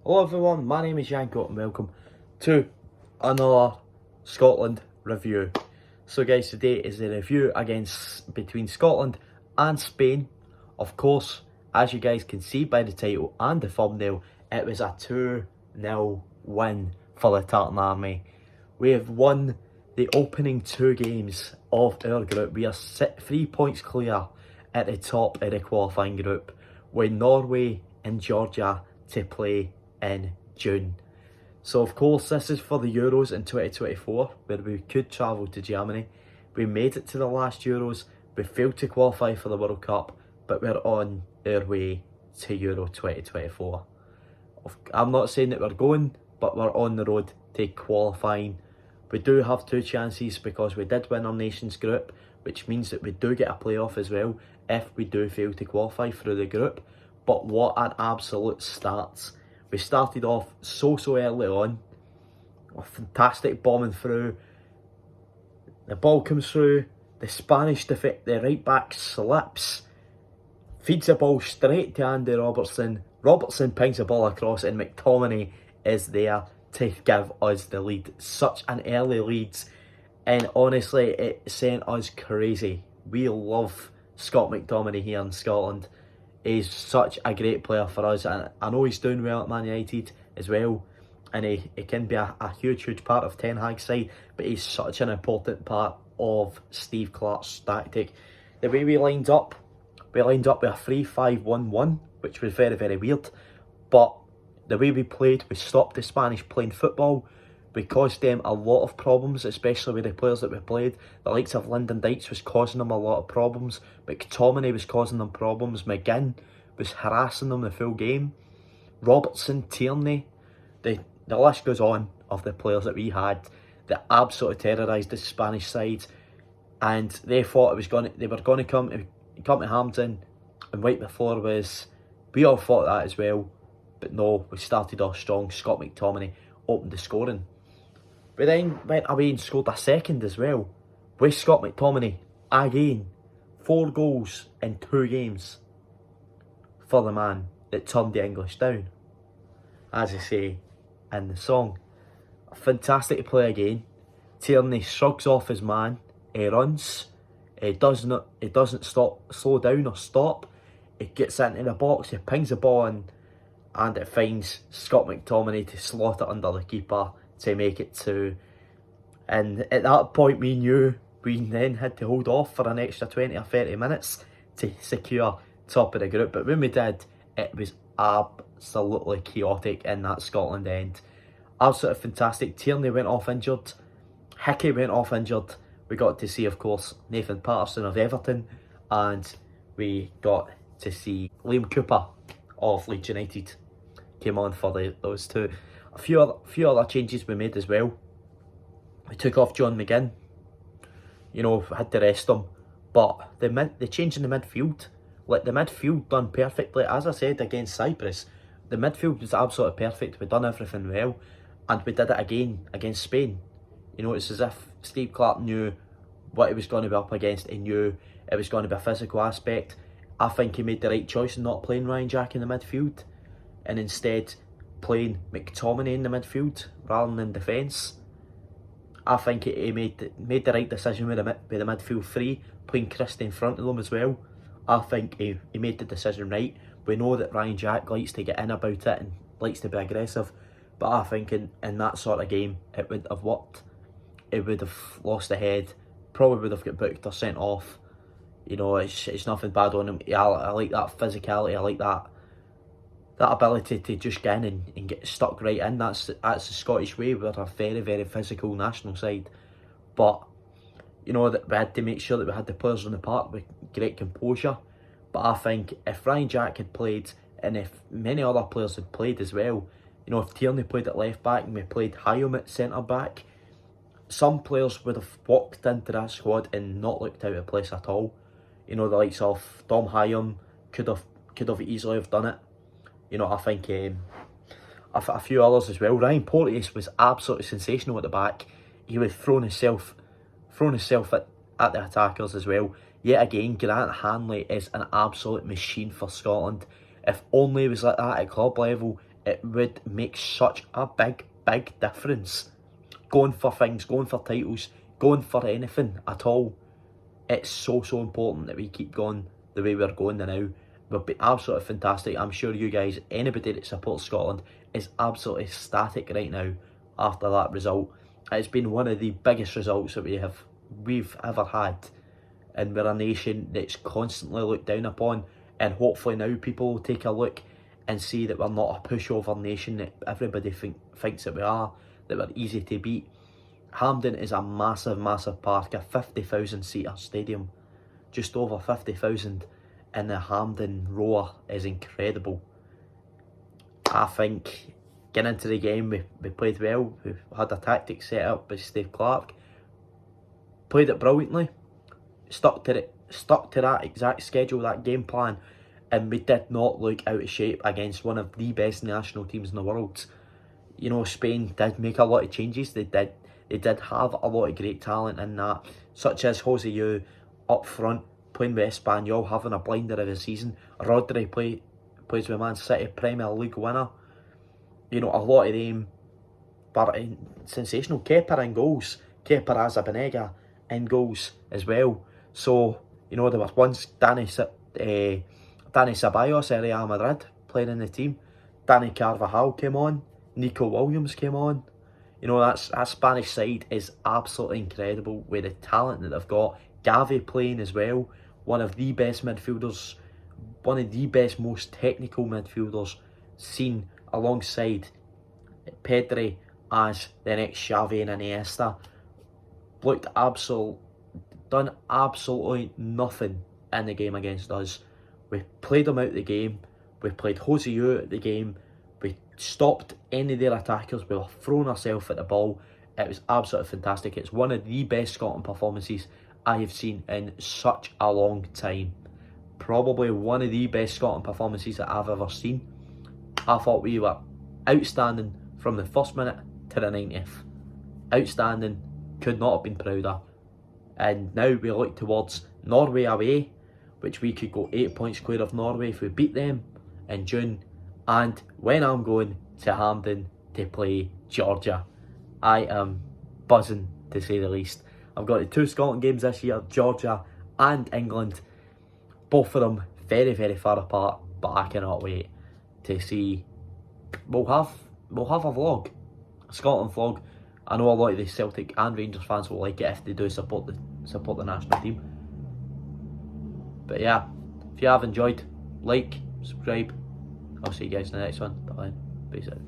Hello everyone, my name is Yanko and welcome to another Scotland review. So guys, today is a review between Scotland and Spain. Of course, as you guys can see by the title and the thumbnail, it was a 2-0 win for the Tartan Army. We have won the opening two games of our group. We are 3 points clear at the top of the qualifying group, with Norway and Georgia to play in June. So of course this is for the Euros in 2024, where we could travel to Germany. We made it to the last Euros, we failed to qualify for the World Cup, but we're on our way to Euro 2024. I'm not saying that we're going, but we're on the road to qualifying. We do have two chances because we did win our nations group, which means that we do get a playoff as well if we do fail to qualify through the group. But what an absolute start. We started off so early on. A fantastic bombing through. The ball comes through. The Spanish the right back slips. Feeds the ball straight to Andy Robertson. Robertson pings the ball across and McTominay is there to give us the lead. Such an early lead. And honestly, it sent us crazy. We love Scott McTominay here in Scotland. He's such a great player for us, and I know he's doing well at Man United as well, and he can be a huge part of Ten Hag's side, but he's such an important part of Steve Clarke's tactic. The way we lined up with a 3-5-1-1, which was very weird, but the way we played, we stopped the Spanish playing football. We caused them a lot of problems, especially with the players that we played. The likes of Lyndon Dykes was causing them a lot of problems. McTominay was causing them problems. McGinn was harassing them the full game. Robertson, Tierney, the list goes on of the players that we had that absolutely terrorised the Spanish side. And they thought they were going to come to Hampden and wipe the floor with us. We all thought that as well. But no, we started off strong. Scott McTominay opened the scoring. We then went away and scored a second as well, with Scott McTominay again. 4 goals in 2 games for the man that turned the English down, as I say in the song. A fantastic play again. Tierney shrugs off his man. He runs. He doesn't slow down or stop. He gets into the box. He pings the ball in, and it finds Scott McTominay to slot it under the keeper to make it 2. And at that point we knew we then had to hold off for an extra 20 or 30 minutes to secure top of the group. But when we did, it was absolutely chaotic in that Scotland end. Absolutely fantastic. Tierney went off injured. Hickey went off injured. We got to see, of course, Nathan Patterson of Everton, and we got to see Liam Cooper of Leeds United came on for those two. A few other changes we made as well. We took off John McGinn. You know, had to rest him. But the change in the midfield, like the midfield done perfectly. As I said against Cyprus, the midfield was absolutely perfect. We done everything well, and we did it again against Spain. You know, it's as if Steve Clarke knew what he was going to be up against. He knew it was going to be a physical aspect. I think he made the right choice in not playing Ryan Jack in the midfield, and instead playing McTominay in the midfield rather than defence. I think he made the right decision with the midfield 3, playing Christie in front of them as well. I think he made the decision right. We know that Ryan Jack likes to get in about it and likes to be aggressive, but I think in that sort of game it would have worked. It would have lost the head, probably would have got booked or sent off. You know, it's nothing bad on him. I like that physicality, I like that ability to just get in and get stuck right in. That's the Scottish way. We're a very physical national side. But, you know, that we had to make sure that we had the players on the park with great composure. But I think if Ryan Jack had played, and if many other players had played as well, you know, if Tierney played at left back and we played Hyam at centre back, some players would have walked into that squad and not looked out of place at all. You know, the likes of Dom Hyam could have easily have done it. You know, I think a few others as well. Ryan Porteous was absolutely sensational at the back. He was throwing himself at the attackers as well. Yet again, Grant Hanley is an absolute machine for Scotland. If only he was like that at club level, it would make such a big difference. Going for things, going for titles, going for anything at all. It's so important that we keep going the way we're going now. We'll be absolutely fantastic. I'm sure you guys, anybody that supports Scotland, is absolutely ecstatic right now after that result. It's been one of the biggest results that we've ever had, and we're a nation that's constantly looked down upon, and hopefully now people will take a look and see that we're not a pushover nation that everybody thinks that we are, that we're easy to beat. Hampden is a massive park, a 50,000 seater stadium, just over 50,000, and the Hampden Roar is incredible. I think getting into the game, we played well. We had a tactic set up by Steve Clarke, played it brilliantly, stuck to that exact schedule, that game plan, and we did not look out of shape against one of the best national teams in the world. You know, Spain did make a lot of changes. They did have a lot of great talent in that, such as Joselu up front, playing with Espanyol, having a blinder of the season. Rodri plays with Man City, Premier League winner. You know, a lot of them, but sensational. Kepa in goals, Kepa Arrizabalaga in goals as well. So, you know, there was once Dani Ceballos at Real Madrid playing in the team. Dani Carvajal came on, Nico Williams came on. You know, that Spanish side is absolutely incredible with the talent that they've got. Gavi playing as well, one of the best midfielders, one of the best, most technical midfielders seen, alongside Pedri as the next Xavi and Iniesta. Done absolutely nothing in the game against us. We played them out the game. We played Joselu out the game. We stopped any of their attackers. We were throwing ourselves at the ball. It was absolutely fantastic. It's one of the best Scotland performances I have seen in such a long time. Probably one of the best Scotland performances that I've ever seen. I thought we were outstanding from the first minute to the 90th. Outstanding. Could not have been prouder. And now we look towards Norway away, which we could go 8 points clear of Norway if we beat them in June. And when I'm going to Hampden to play Georgia, I am buzzing, to say the least. I've got the 2 Scotland games this year, Georgia and England. Both of them very far apart, but I cannot wait to see. We'll have a vlog, a Scotland vlog. I know a lot of the Celtic and Rangers fans will like it if they do support the national team. But yeah, if you have enjoyed, like, subscribe. I'll see you guys in the next one. Bye. Peace out.